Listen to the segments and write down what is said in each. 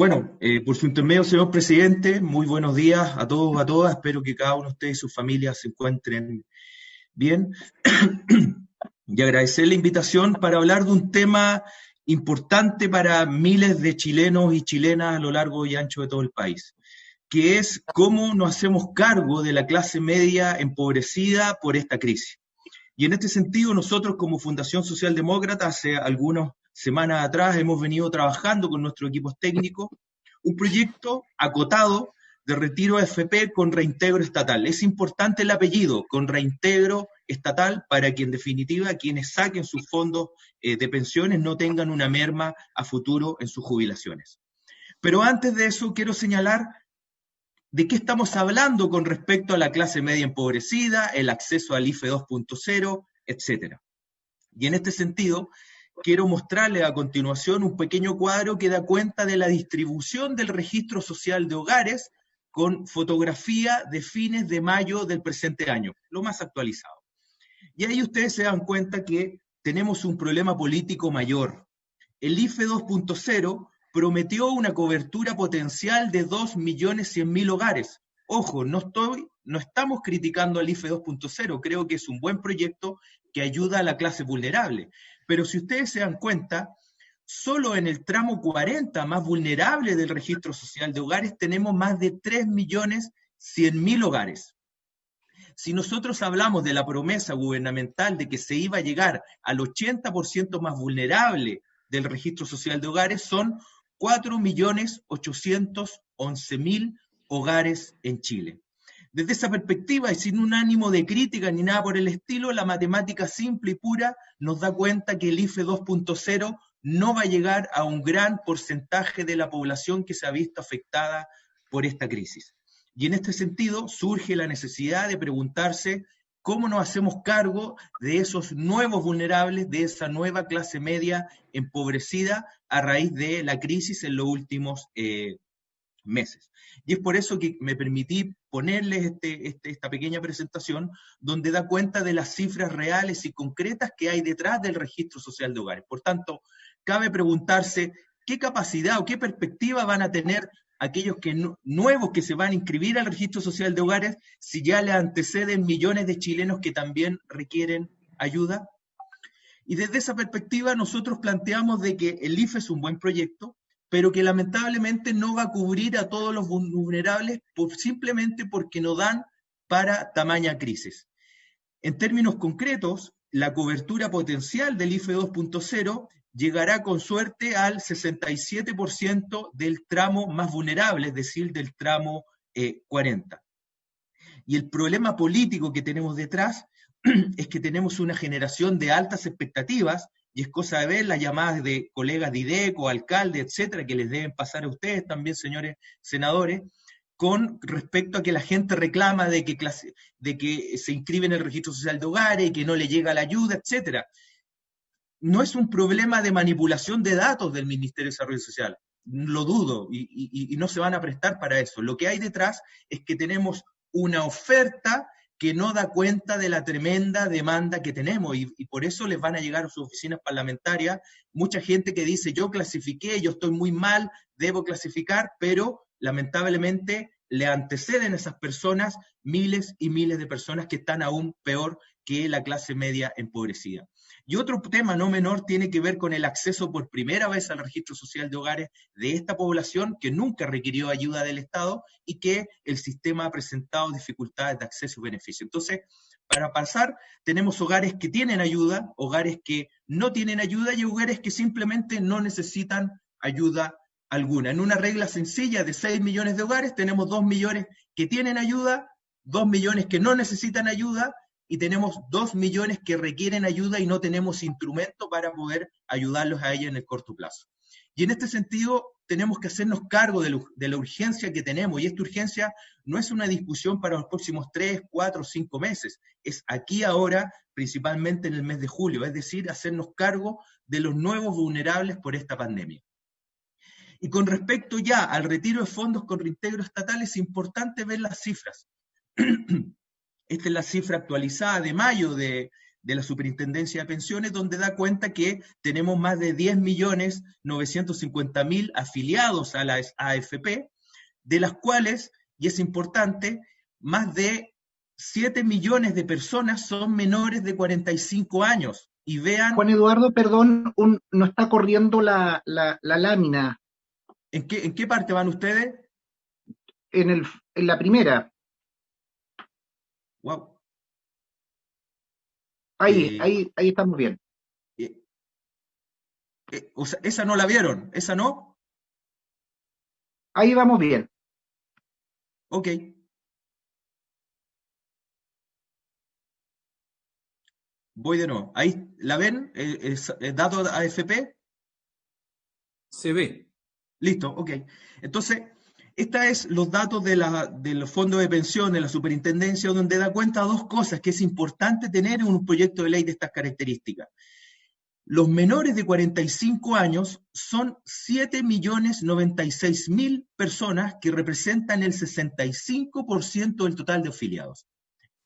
Bueno, por su intermedio, señor presidente, muy buenos días a todos, a todas. Espero que cada uno de ustedes y sus familias se encuentren bien. Y agradecer la invitación para hablar de un tema importante para miles de chilenos y chilenas a lo largo y ancho de todo el país, que es cómo nos hacemos cargo de la clase media empobrecida por esta crisis. Y en este sentido, nosotros como Fundación Socialdemócrata, hace algunas semanas atrás, hemos venido trabajando con nuestros equipos técnicos un proyecto acotado de retiro AFP con reintegro estatal. Es importante el apellido, con reintegro estatal, para que en definitiva quienes saquen sus fondos de pensiones no tengan una merma a futuro en sus jubilaciones. Pero antes de eso quiero señalar de qué estamos hablando con respecto a la clase media empobrecida, el acceso al IFE 2.0, etcétera. Y en este sentido, quiero mostrarles a continuación un pequeño cuadro que da cuenta de la distribución del registro social de hogares con fotografía de fines de mayo del presente año, lo más actualizado. Y ahí ustedes se dan cuenta que tenemos un problema político mayor. El IFE 2.0 prometió una cobertura potencial de 2.100.000 hogares. Ojo, no estamos criticando al IFE 2.0, creo que es un buen proyecto que ayuda a la clase vulnerable. Pero si ustedes se dan cuenta, solo en el tramo 40 más vulnerable del registro social de hogares tenemos más de 3.100.000 hogares. Si nosotros hablamos de la promesa gubernamental de que se iba a llegar al 80% más vulnerable del registro social de hogares, son 4.811.000 hogares en Chile. Desde esa perspectiva, y sin un ánimo de crítica ni nada por el estilo, la matemática simple y pura nos da cuenta que el IFE 2.0 no va a llegar a un gran porcentaje de la población que se ha visto afectada por esta crisis. Y en este sentido surge la necesidad de preguntarse cómo nos hacemos cargo de esos nuevos vulnerables, de esa nueva clase media empobrecida a raíz de la crisis en los últimos meses. Y es por eso que me permití ponerles esta pequeña presentación donde da cuenta de las cifras reales y concretas que hay detrás del registro social de hogares. Por tanto, cabe preguntarse qué capacidad o qué perspectiva van a tener aquellos nuevos que se van a inscribir al registro social de hogares si ya le anteceden millones de chilenos que también requieren ayuda. Y desde esa perspectiva nosotros planteamos de que el IFE es un buen proyecto, pero que lamentablemente no va a cubrir a todos los vulnerables simplemente porque no dan para tamaña crisis. En términos concretos, la cobertura potencial del IFE 2.0 llegará con suerte al 67% del tramo más vulnerable, es decir, del tramo 40. Y el problema político que tenemos detrás es que tenemos una generación de altas expectativas, y es cosa de ver las llamadas de colegas de IDECO, alcaldes, etcétera, que les deben pasar a ustedes también, señores senadores, con respecto a que la gente reclama de que se inscribe en el registro social de hogares y que no le llega la ayuda, etcétera. No es un problema de manipulación de datos del Ministerio de Desarrollo Social, lo dudo, y no se van a prestar para eso. Lo que hay detrás es que tenemos una oferta que no da cuenta de la tremenda demanda que tenemos, y por eso les van a llegar a sus oficinas parlamentarias mucha gente que dice, yo clasifiqué, yo estoy muy mal, debo clasificar, pero lamentablemente le anteceden a esas personas miles y miles de personas que están aún peor que la clase media empobrecida. Y otro tema no menor tiene que ver con el acceso por primera vez al registro social de hogares de esta población que nunca requirió ayuda del Estado y que el sistema ha presentado dificultades de acceso y beneficio. Entonces, para pasar, tenemos hogares que tienen ayuda, hogares que no tienen ayuda y hogares que simplemente no necesitan ayuda alguna. En una regla sencilla de 6 millones de hogares, tenemos 2 millones que tienen ayuda, 2 millones que no necesitan ayuda, y tenemos 2 millones que requieren ayuda y no tenemos instrumento para poder ayudarlos a ellos en el corto plazo. Y en este sentido, tenemos que hacernos cargo de la urgencia que tenemos, y esta urgencia no es una discusión para los próximos 3, 4, 5 meses, es aquí ahora, principalmente en el mes de julio, es decir, hacernos cargo de los nuevos vulnerables por esta pandemia. Y con respecto ya al retiro de fondos con reintegro estatal, es importante ver las cifras. Esta es la cifra actualizada de mayo de de la Superintendencia de Pensiones, donde da cuenta que tenemos más de 10.950.000 afiliados a la AFP, de las cuales, y es importante, más de 7 millones de personas son menores de 45 años. Y vean, Juan Eduardo, perdón, no está corriendo la lámina ¿en qué parte van ustedes? en la primera. Wow. Eh, Ahí estamos bien. eh, o sea, esa no la vieron, esa no. Ahí vamos bien. Ok. Voy de nuevo. Ahí, ¿la ven? Dato AFP. Se ve. Listo, ok. Entonces, esta es los datos de los fondos de pensión de la superintendencia, donde da cuenta de dos cosas que es importante tener en un proyecto de ley de estas características. Los menores de 45 años son 7.096.000 personas que representan el 65% del total de afiliados.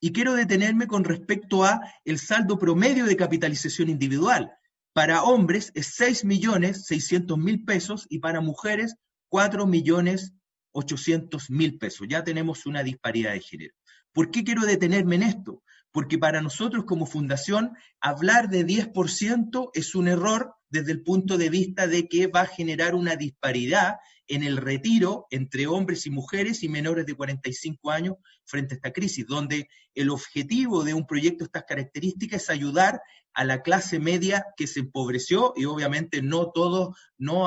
Y quiero detenerme con respecto a el saldo promedio de capitalización individual. Para hombres es 6.600.000 pesos y para mujeres 4.800.000 pesos. Ya tenemos una disparidad de género. ¿Por qué quiero detenerme en esto? Porque para nosotros como fundación hablar de 10% es un error desde el punto de vista de que va a generar una disparidad en el retiro entre hombres y mujeres y menores de 45 años frente a esta crisis, donde el objetivo de un proyecto de estas características es ayudar a la clase media que se empobreció y obviamente no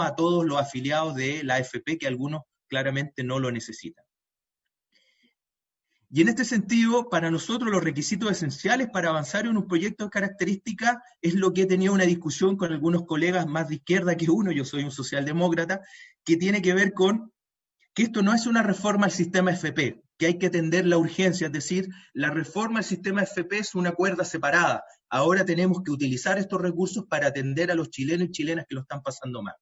a todos los afiliados de la AFP, que algunos claramente no lo necesitan. Y en este sentido, para nosotros los requisitos esenciales para avanzar en un proyecto de características es lo que he tenido una discusión con algunos colegas más de izquierda que uno, yo soy un socialdemócrata, que tiene que ver con que esto no es una reforma al sistema FP, que hay que atender la urgencia, es decir, la reforma al sistema FP es una cuerda separada. Ahora tenemos que utilizar estos recursos para atender a los chilenos y chilenas que lo están pasando mal.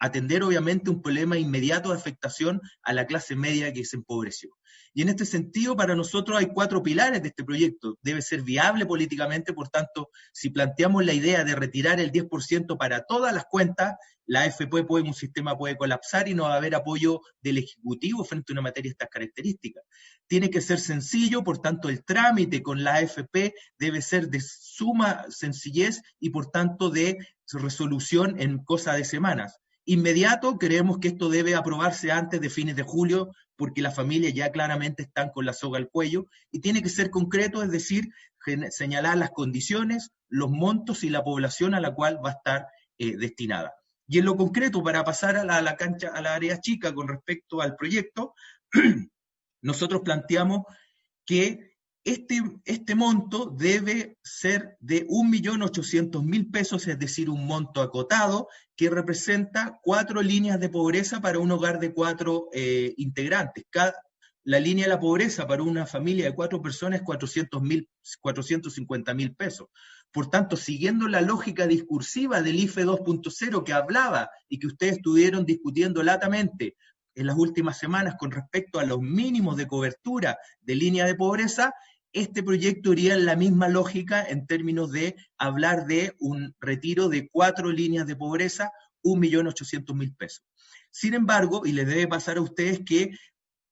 Atender obviamente un problema inmediato de afectación a la clase media que se empobreció. Y en este sentido, para nosotros hay 4 pilares de este proyecto. Debe ser viable políticamente, por tanto, si planteamos la idea de retirar el 10% para todas las cuentas, la AFP un sistema puede colapsar y no va a haber apoyo del Ejecutivo frente a una materia de estas características. Tiene que ser sencillo, por tanto, el trámite con la AFP debe ser de suma sencillez y, por tanto, de resolución en cosa de semanas. Inmediato, creemos que esto debe aprobarse antes de fines de julio, porque las familias ya claramente están con la soga al cuello, y tiene que ser concreto, es decir, señalar las condiciones, los montos y la población a la cual va a estar destinada. Y en lo concreto, para pasar a la cancha, a la área chica con respecto al proyecto, nosotros planteamos que este monto debe ser de 1.800.000 pesos, es decir, un monto acotado que representa 4 líneas de pobreza para un hogar de 4 integrantes. La línea de la pobreza para una familia de 4 personas es 450.000 pesos. Por tanto, siguiendo la lógica discursiva del IFE 2.0 que hablaba y que ustedes estuvieron discutiendo latamente en las últimas semanas con respecto a los mínimos de cobertura de línea de pobreza, este proyecto iría en la misma lógica en términos de hablar de un retiro de 4 líneas de pobreza, 1.800.000 pesos. Sin embargo, y les debe pasar a ustedes que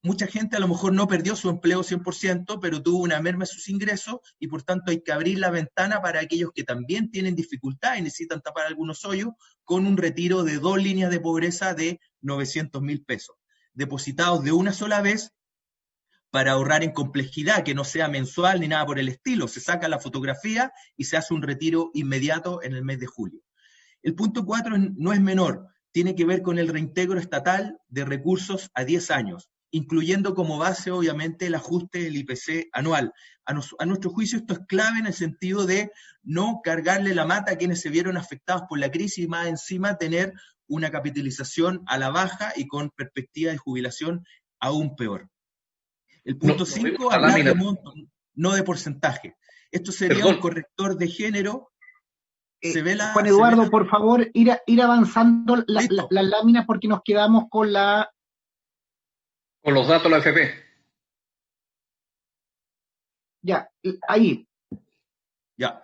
mucha gente a lo mejor no perdió su empleo 100%, pero tuvo una merma en sus ingresos y por tanto hay que abrir la ventana para aquellos que también tienen dificultad y necesitan tapar algunos hoyos con un retiro de 2 líneas de pobreza de 900.000 pesos, depositados de una sola vez para ahorrar en complejidad, que no sea mensual ni nada por el estilo. Se saca la fotografía y se hace un retiro inmediato en el mes de julio. El punto 4 no es menor, tiene que ver con el reintegro estatal de recursos a 10 años, incluyendo como base, obviamente, el ajuste del IPC anual. A nuestro juicio esto es clave en el sentido de no cargarle la mata a quienes se vieron afectados por la crisis y más encima tener una capitalización a la baja y con perspectiva de jubilación aún peor. El punto 5, hablar de monto, no de porcentaje. Esto sería un corrector de género. Juan Eduardo, por favor, ir avanzando las láminas porque nos quedamos con los datos de la AFP. Ya, ahí. Ya.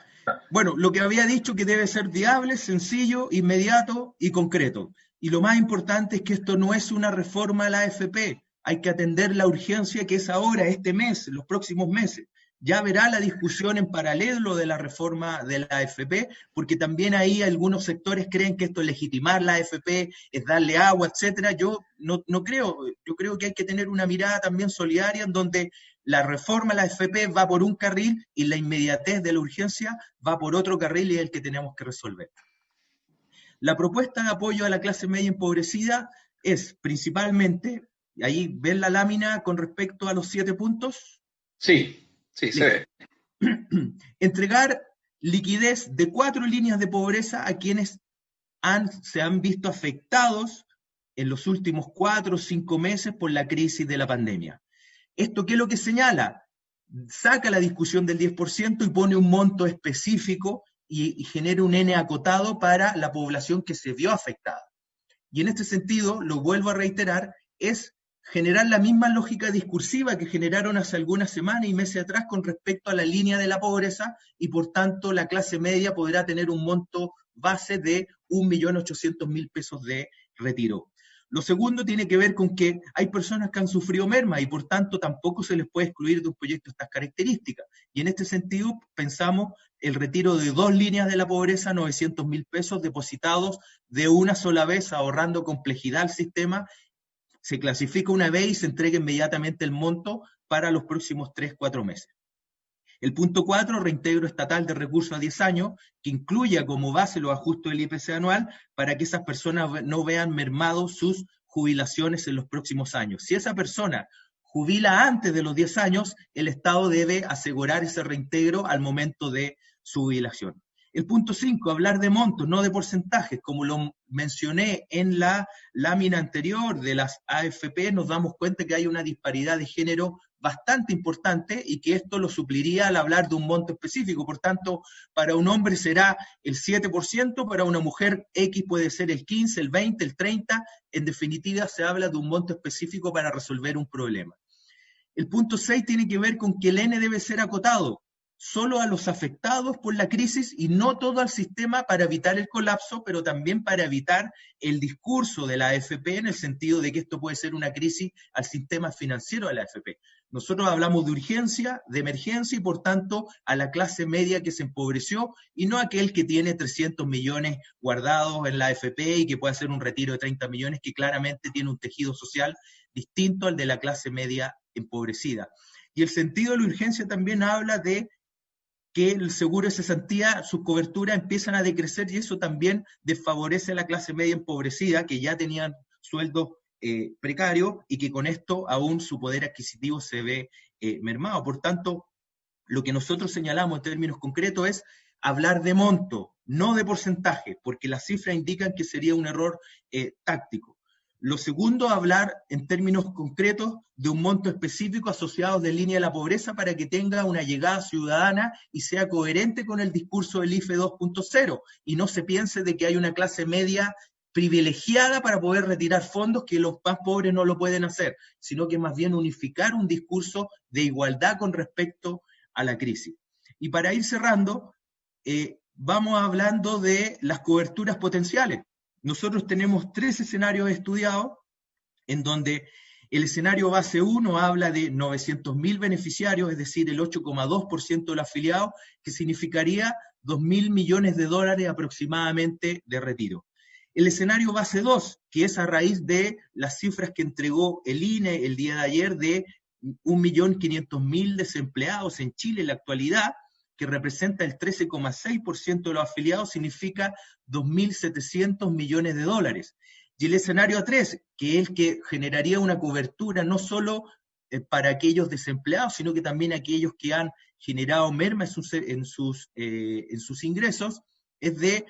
Bueno, lo que había dicho que debe ser viable, sencillo, inmediato y concreto. Y lo más importante es que esto no es una reforma a la AFP. Hay que atender la urgencia que es ahora, este mes, los próximos meses. Ya verá la discusión en paralelo de la reforma de la AFP, porque también ahí algunos sectores creen que esto es legitimar la AFP, es darle agua, etcétera. Yo no creo, yo creo que hay que tener una mirada también solidaria en donde la reforma a la AFP va por un carril y la inmediatez de la urgencia va por otro carril y es el que tenemos que resolver. La propuesta de apoyo a la clase media empobrecida es principalmente, ahí ven la lámina con respecto a los 7 puntos. Sí, sí, se ve. Entregar liquidez de 4 líneas de pobreza a quienes se han visto afectados en los últimos 4 o 5 meses por la crisis de la pandemia. ¿Esto qué es lo que señala? Saca la discusión del 10% y pone un monto específico y genera un N acotado para la población que se vio afectada. Y en este sentido, lo vuelvo a reiterar, es generar la misma lógica discursiva que generaron hace algunas semanas y meses atrás con respecto a la línea de la pobreza y por tanto la clase media podrá tener un monto base de 1.800.000 pesos de retiro. Lo segundo tiene que ver con que hay personas que han sufrido merma y por tanto tampoco se les puede excluir de un proyecto estas características. Y en este sentido pensamos el retiro de 2 líneas de la pobreza, 900.000 pesos depositados de una sola vez, ahorrando complejidad al sistema. Se clasifica una vez y se entrega inmediatamente el monto para los próximos 3-4 meses. El punto 4, reintegro estatal de recursos a 10 años, que incluya como base los ajustes del IPC anual para que esas personas no vean mermados sus jubilaciones en los próximos años. Si esa persona jubila antes de los 10 años, el Estado debe asegurar ese reintegro al momento de su jubilación. El punto 5, hablar de montos, no de porcentajes. Como lo mencioné en la lámina anterior de las AFP, nos damos cuenta que hay una disparidad de género bastante importante y que esto lo supliría al hablar de un monto específico. Por tanto, para un hombre será el 7%, para una mujer X puede ser el 15%, el 20%, el 30%. En definitiva, se habla de un monto específico para resolver un problema. El punto 6 tiene que ver con que el N debe ser acotado solo a los afectados por la crisis y no todo al sistema para evitar el colapso, pero también para evitar el discurso de la AFP en el sentido de que esto puede ser una crisis al sistema financiero de la AFP. Nosotros hablamos de urgencia, de emergencia y por tanto a la clase media que se empobreció y no a aquel que tiene 300 millones guardados en la AFP y que puede hacer un retiro de 30 millones que claramente tiene un tejido social distinto al de la clase media empobrecida. Y el sentido de la urgencia también habla de que el seguro de cesantía, sus coberturas empiezan a decrecer y eso también desfavorece a la clase media empobrecida que ya tenían sueldos precarios y que con esto aún su poder adquisitivo se ve mermado. Por tanto, lo que nosotros señalamos en términos concretos es hablar de monto, no de porcentaje, porque las cifras indican que sería un error táctico. Lo segundo, hablar en términos concretos de un monto específico asociado de línea de la pobreza para que tenga una llegada ciudadana y sea coherente con el discurso del IFE 2.0 y no se piense de que hay una clase media privilegiada para poder retirar fondos que los más pobres no lo pueden hacer, sino que más bien unificar un discurso de igualdad con respecto a la crisis. Y para ir cerrando, vamos hablando de las coberturas potenciales. Nosotros tenemos 3 escenarios estudiados, en donde el escenario base 1 habla de 900.000 beneficiarios, es decir, el 8,2% de los afiliados, que significaría 2.000 millones de dólares aproximadamente de retiro. El escenario base 2, que es a raíz de las cifras que entregó el INE el día de ayer de 1.500.000 desempleados en Chile en la actualidad, que representa el 13,6% de los afiliados, significa 2.700 millones de dólares. Y el escenario 3, que es el que generaría una cobertura no solo para aquellos desempleados, sino que también aquellos que han generado merma en sus ingresos, es de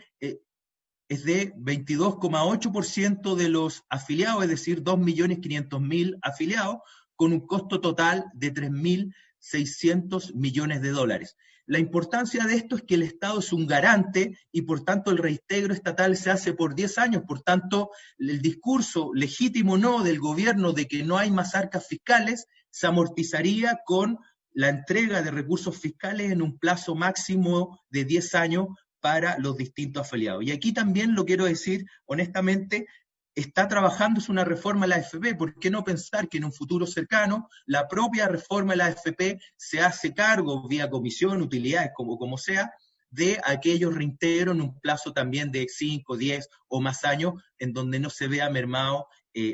22,8% de los afiliados, es decir, 2.500.000 afiliados, con un costo total de 3.600 millones de dólares. La importancia de esto es que el Estado es un garante y por tanto el reintegro estatal se hace por 10 años, por tanto el discurso legítimo no del gobierno de que no hay más arcas fiscales se amortizaría con la entrega de recursos fiscales en un plazo máximo de 10 años para los distintos afiliados. Y aquí también lo quiero decir honestamente, está trabajándose una reforma de la AFP. ¿Por qué no pensar que en un futuro cercano la propia reforma de la AFP se hace cargo vía comisión, utilidades, como sea, de aquellos reintegros en un plazo también de 5, 10 o más años, en donde no se vea mermado,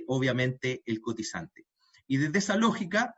obviamente, el cotizante. Y desde esa lógica,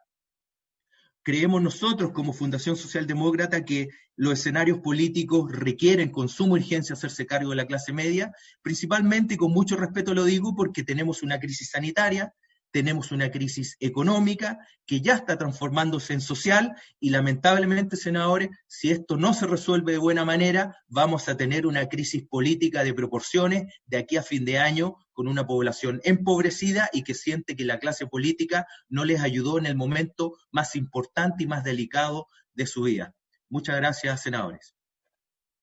creemos nosotros como Fundación Socialdemócrata que los escenarios políticos requieren con suma urgencia hacerse cargo de la clase media, principalmente, y con mucho respeto lo digo, porque tenemos una crisis sanitaria, tenemos una crisis económica que ya está transformándose en social y lamentablemente, senadores, si esto no se resuelve de buena manera, vamos a tener una crisis política de proporciones de aquí a fin de año con una población empobrecida y que siente que la clase política no les ayudó en el momento más importante y más delicado de su vida. Muchas gracias, senadores.